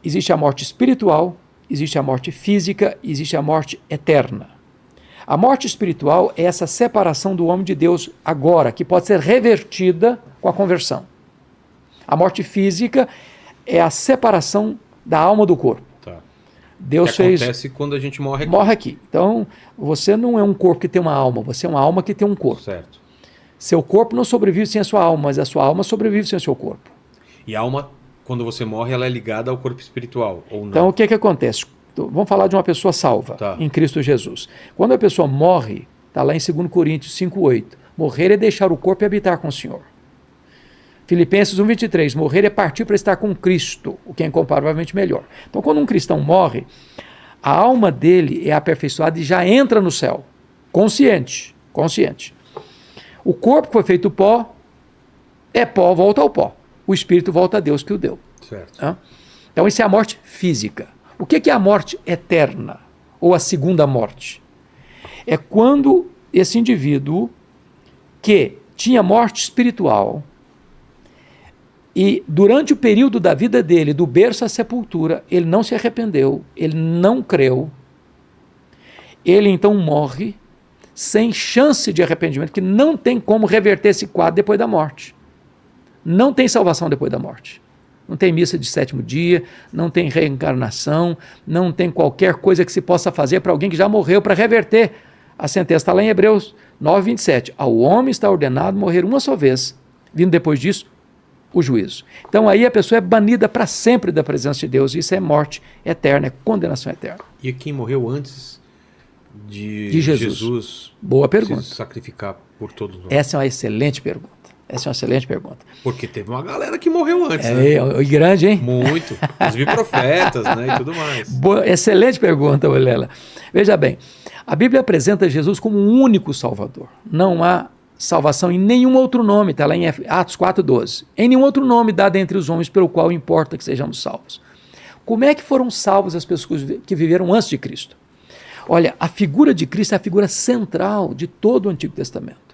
existe a morte espiritual, existe a morte física, existe a morte eterna. A morte espiritual é essa separação do homem de Deus agora, que pode ser revertida com a conversão. A morte física é a separação da alma do corpo. Tá. Deus que fez... acontece quando a gente morre aqui. Morre aqui. Então, você não é um corpo que tem uma alma, você é uma alma que tem um corpo. Certo. Seu corpo não sobrevive sem a sua alma, mas a sua alma sobrevive sem o seu corpo. E a alma, quando você morre, ela é ligada ao corpo espiritual, ou não? Então, o que acontece? Vamos falar de uma pessoa salva, Tá. em Cristo Jesus. Quando a pessoa morre, está lá em 2 Coríntios 5,8, morrer é deixar o corpo e habitar com o Senhor. Filipenses 1,23, morrer é partir para estar com Cristo, o que é incomparavelmente melhor. Então, quando um cristão morre, a alma dele é aperfeiçoada e já entra no céu, consciente. O corpo foi feito pó, é pó, volta ao pó. O espírito volta a Deus que o deu. Certo. Então, isso é a morte física. O que é a morte eterna? Ou a segunda morte? É quando esse indivíduo que tinha morte espiritual e durante o período da vida dele, do berço à sepultura, ele não se arrependeu, ele não creu, ele então morre sem chance de arrependimento, que não tem como reverter esse quadro depois da morte. Não tem salvação depois da morte. Não tem missa de 7º dia, não tem reencarnação, não tem qualquer coisa que se possa fazer para alguém que já morreu para reverter a sentença. Está lá em Hebreus 9:27. Ao homem está ordenado morrer uma só vez, vindo depois disso o juízo. Então aí a pessoa é banida para sempre da presença de Deus. Isso é morte eterna, é condenação eterna. E quem morreu antes de Jesus? Boa pergunta. Se sacrificar por todos nós? Essa é uma excelente pergunta. Porque teve uma galera que morreu antes, né? Grande, hein? Muito. Os profetas, né? E tudo mais. Excelente pergunta, Vilela. Veja bem, a Bíblia apresenta Jesus como um único Salvador. Não há salvação em nenhum outro nome, está lá em Atos 4:12. Em nenhum outro nome dado entre os homens pelo qual importa que sejamos salvos. Como é que foram salvos as pessoas que viveram antes de Cristo? Olha, a figura de Cristo é a figura central de todo o Antigo Testamento.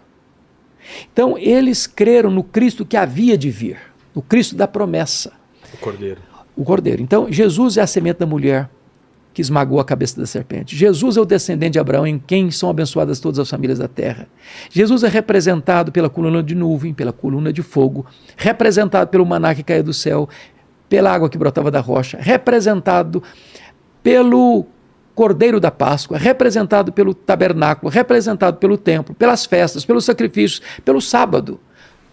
Então, eles creram no Cristo que havia de vir, no Cristo da promessa. O Cordeiro. Então, Jesus é a semente da mulher que esmagou a cabeça da serpente. Jesus é o descendente de Abraão, em quem são abençoadas todas as famílias da terra. Jesus é representado pela coluna de nuvem, pela coluna de fogo, representado pelo maná que caía do céu, pela água que brotava da rocha, representado pelo Cordeiro da Páscoa, representado pelo tabernáculo, representado pelo templo, pelas festas, pelos sacrifícios, pelo sábado.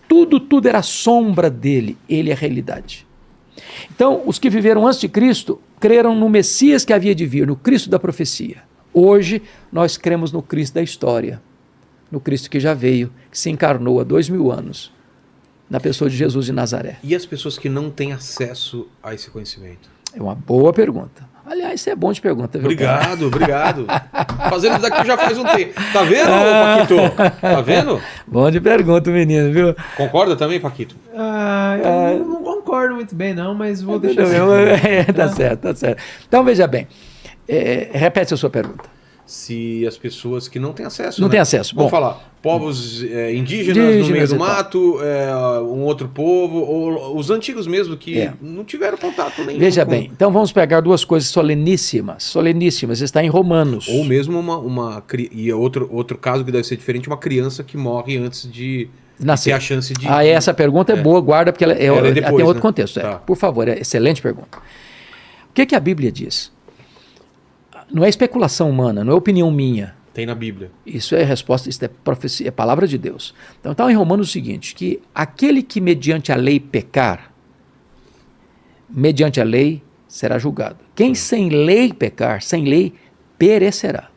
Tudo era sombra dele, ele é a realidade. Então, os que viveram antes de Cristo creram no Messias que havia de vir, no Cristo da profecia. Hoje, nós cremos no Cristo da história, no Cristo que já veio, que se encarnou há 2000 anos, na pessoa de Jesus de Nazaré. E as pessoas que não têm acesso a esse conhecimento? É uma boa pergunta. Aliás, isso é bom de pergunta, viu? Obrigado. Fazendo isso daqui já faz um tempo. Tá vendo, Paquito? Tá vendo? Bom de pergunta, menino, viu? Concorda também, Paquito? Eu não concordo muito bem, não, mas vou deixar assim. Tá certo. Então, veja bem. Repete a sua pergunta. Se as pessoas que não têm acesso... Não têm acesso. Vamos falar, povos indígenas no meio do mato, um outro povo, ou os antigos mesmo, que não tiveram contato nenhum. Veja bem, então vamos pegar duas coisas soleníssimas, está em Romanos. Ou mesmo outro caso que deve ser diferente, uma criança que morre antes de ter a chance de... Essa pergunta é boa, guarda, porque ela depois, tem outro né? contexto. Tá. Por favor, excelente pergunta. O que a Bíblia diz? Não é especulação humana, não é opinião minha. Tem na Bíblia. Isso é resposta, isso é profecia, é palavra de Deus. Então está em Romanos o seguinte, que aquele que mediante a lei pecar, mediante a lei será julgado. Quem sem lei pecar, sem lei perecerá.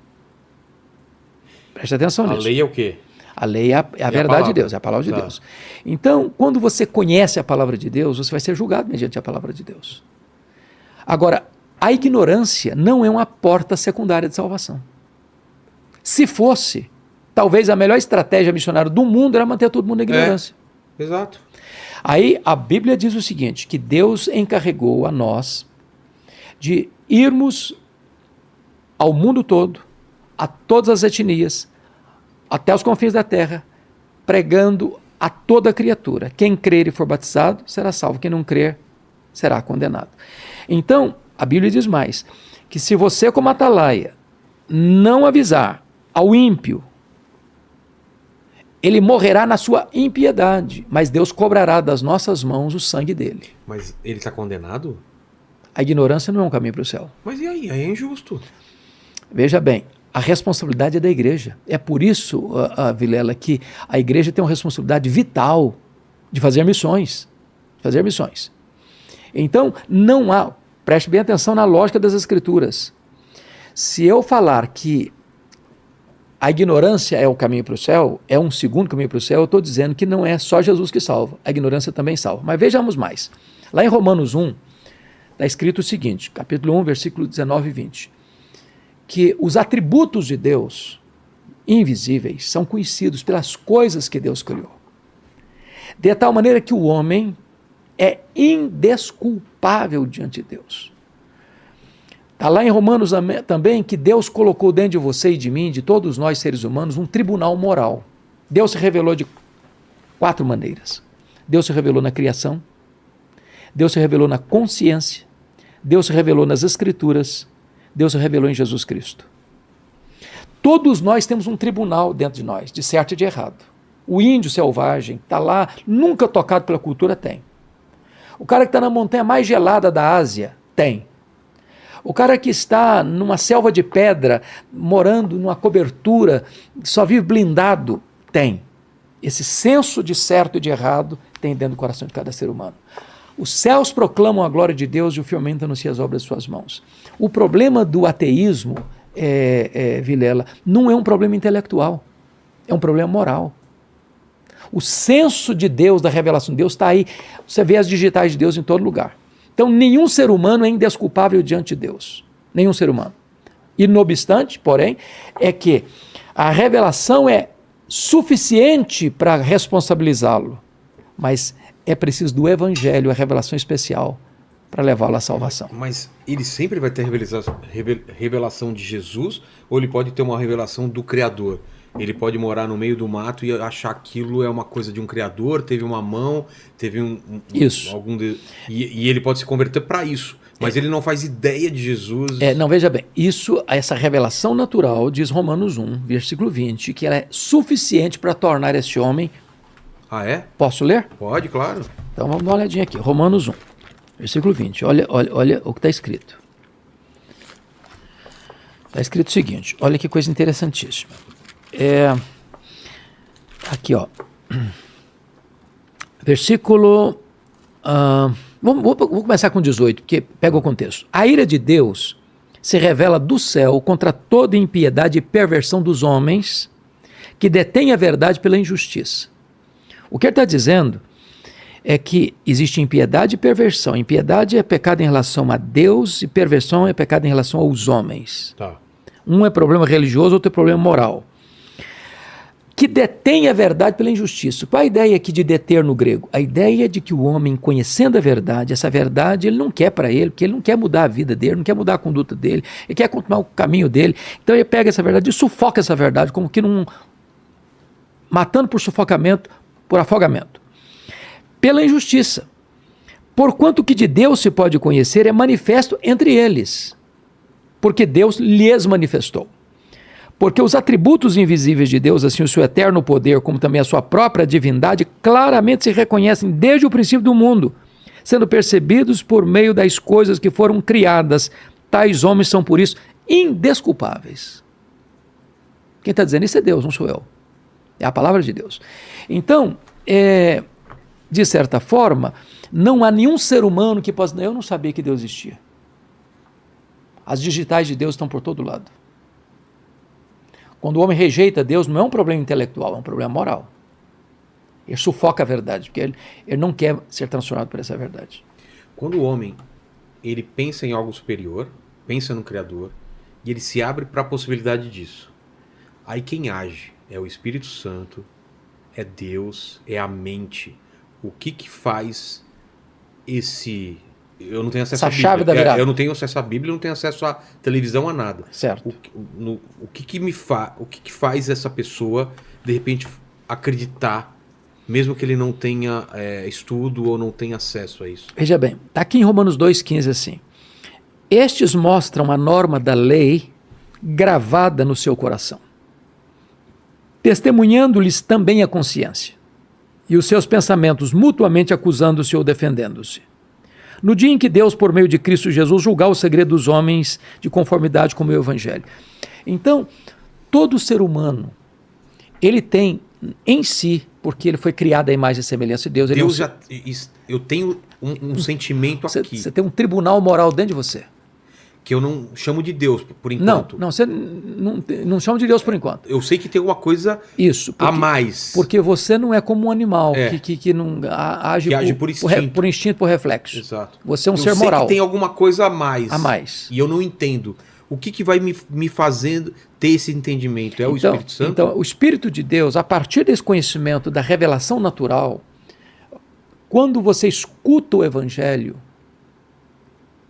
Preste atenção nisso. A lei é o quê? A lei é a verdade de Deus, é a palavra de Deus. Então, quando você conhece a palavra de Deus, você vai ser julgado mediante a palavra de Deus. Agora, a ignorância não é uma porta secundária de salvação. Se fosse, talvez a melhor estratégia missionária do mundo era manter todo mundo na ignorância. Exato. Aí a Bíblia diz o seguinte, que Deus encarregou a nós de irmos ao mundo todo, a todas as etnias, até os confins da terra, pregando a toda criatura. Quem crer e for batizado será salvo, quem não crer será condenado. Então, a Bíblia diz mais, que se você como atalaia não avisar ao ímpio, ele morrerá na sua impiedade, mas Deus cobrará das nossas mãos o sangue dele. Mas ele está condenado? A ignorância não é um caminho para o céu. Mas e aí? Aí é injusto. Veja bem, a responsabilidade é da igreja. É por isso, Vilela, que a igreja tem uma responsabilidade vital de fazer missões. Então, não há, preste bem atenção na lógica das Escrituras. Se eu falar que a ignorância é o caminho para o céu, é um segundo caminho para o céu, eu estou dizendo que não é só Jesus que salva, a ignorância também salva. Mas vejamos mais. Lá em Romanos 1, está escrito o seguinte, capítulo 1, versículo 19 e 20, que os atributos de Deus, invisíveis, são conhecidos pelas coisas que Deus criou. De tal maneira que o homem é indesculpável diante de Deus. Está lá em Romanos também que Deus colocou dentro de você e de mim, de todos nós seres humanos, um tribunal moral. Deus se revelou de 4 maneiras. Deus se revelou na criação, Deus se revelou na consciência, Deus se revelou nas Escrituras, Deus se revelou em Jesus Cristo. Todos nós temos um tribunal dentro de nós, de certo e de errado. O índio selvagem está lá, nunca tocado pela cultura, tem. O cara que está na montanha mais gelada da Ásia, tem. O cara que está numa selva de pedra, morando numa cobertura, só vive blindado, tem. Esse senso de certo e de errado tem dentro do coração de cada ser humano. Os céus proclamam a glória de Deus e o firmamento anuncia as obras de suas mãos. O problema do ateísmo, Vilela, não é um problema intelectual, é um problema moral. O senso de Deus, da revelação de Deus, está aí. Você vê as digitais de Deus em todo lugar. Então, nenhum ser humano é indesculpável diante de Deus. Nenhum ser humano. E, não obstante, porém, é que a revelação é suficiente para responsabilizá-lo. Mas é preciso do Evangelho, a revelação especial, para levá-lo à salvação. Mas ele sempre vai ter revelação de Jesus, ou ele pode ter uma revelação do Criador? Ele pode morar no meio do mato e achar aquilo é uma coisa de um Criador, teve uma mão, teve isso. E ele pode se converter para isso. Mas ele não faz ideia de Jesus. Não, veja bem, essa revelação natural, diz Romanos 1, versículo 20, que ela é suficiente para tornar esse homem... Ah, é? Posso ler? Pode, claro. Então vamos dar uma olhadinha aqui. Romanos 1, versículo 20. Olha o que está escrito. Está escrito o seguinte, olha que coisa interessantíssima. Aqui, ó. Versículo... Vou começar com 18, porque pega o contexto. A ira de Deus se revela do céu contra toda impiedade e perversão dos homens que detêm a verdade pela injustiça. O que ele está dizendo é que existe impiedade e perversão. Impiedade é pecado em relação a Deus e perversão é pecado em relação aos homens. Tá. Um é problema religioso, outro é problema moral. Que detém a verdade pela injustiça. Qual a ideia aqui de deter no grego? A ideia de que o homem, conhecendo a verdade, essa verdade ele não quer para ele, porque ele não quer mudar a vida dele, não quer mudar a conduta dele, ele quer continuar o caminho dele. Então ele pega essa verdade e sufoca essa verdade, como que matando por sufocamento, por afogamento. Pela injustiça. Porquanto o que de Deus se pode conhecer é manifesto entre eles, porque Deus lhes manifestou. Porque os atributos invisíveis de Deus, assim o seu eterno poder, como também a sua própria divindade, claramente se reconhecem desde o princípio do mundo, sendo percebidos por meio das coisas que foram criadas. Tais homens são, por isso, indesculpáveis. Quem está dizendo isso é Deus, não sou eu. É a palavra de Deus. Então, de certa forma, não há nenhum ser humano que possa... Eu não sabia que Deus existia. As digitais de Deus estão por todo lado. Quando o homem rejeita Deus, não é um problema intelectual, é um problema moral. Ele sufoca a verdade, porque ele não quer ser transformado por essa verdade. Quando o homem ele pensa em algo superior, pensa no Criador, e ele se abre para a possibilidade disso. Aí quem age é o Espírito Santo, é Deus, é a mente. O que faz esse... Eu não tenho acesso à Bíblia. Chave da virada. Eu não tenho acesso à Bíblia, eu não tenho acesso à televisão, a nada. Certo. O que faz essa pessoa, de repente, acreditar, mesmo que ele não tenha estudo ou não tenha acesso a isso? Veja bem, está aqui em Romanos 2,15 assim. Estes mostram a norma da lei gravada no seu coração, testemunhando-lhes também a consciência, e os seus pensamentos mutuamente acusando-se ou defendendo-se. No dia em que Deus, por meio de Cristo Jesus, julgar o segredo dos homens de conformidade com o meu evangelho. Então, todo ser humano, ele tem em si, porque ele foi criado à imagem e semelhança de Deus. Eu tenho um sentimento aqui. Você tem um tribunal moral dentro de você. Que eu não chamo de Deus, por enquanto. Não, você não chama de Deus por enquanto. Eu sei que tem alguma coisa a mais. Porque você não é como um animal que não age por instinto. Por instinto, por reflexo. Exato. Você é um ser moral. Eu sei que tem alguma coisa a mais. A mais. E eu não entendo. O que vai me fazendo ter esse entendimento? É o Espírito Santo? Então, o Espírito de Deus, a partir desse conhecimento da revelação natural, quando você escuta o Evangelho,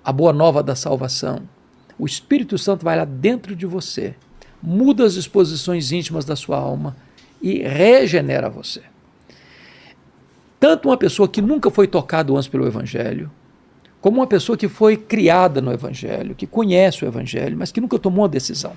a boa nova da salvação, o Espírito Santo vai lá dentro de você, muda as disposições íntimas da sua alma e regenera você. Tanto uma pessoa que nunca foi tocada antes pelo Evangelho, como uma pessoa que foi criada no Evangelho, que conhece o Evangelho, mas que nunca tomou uma decisão.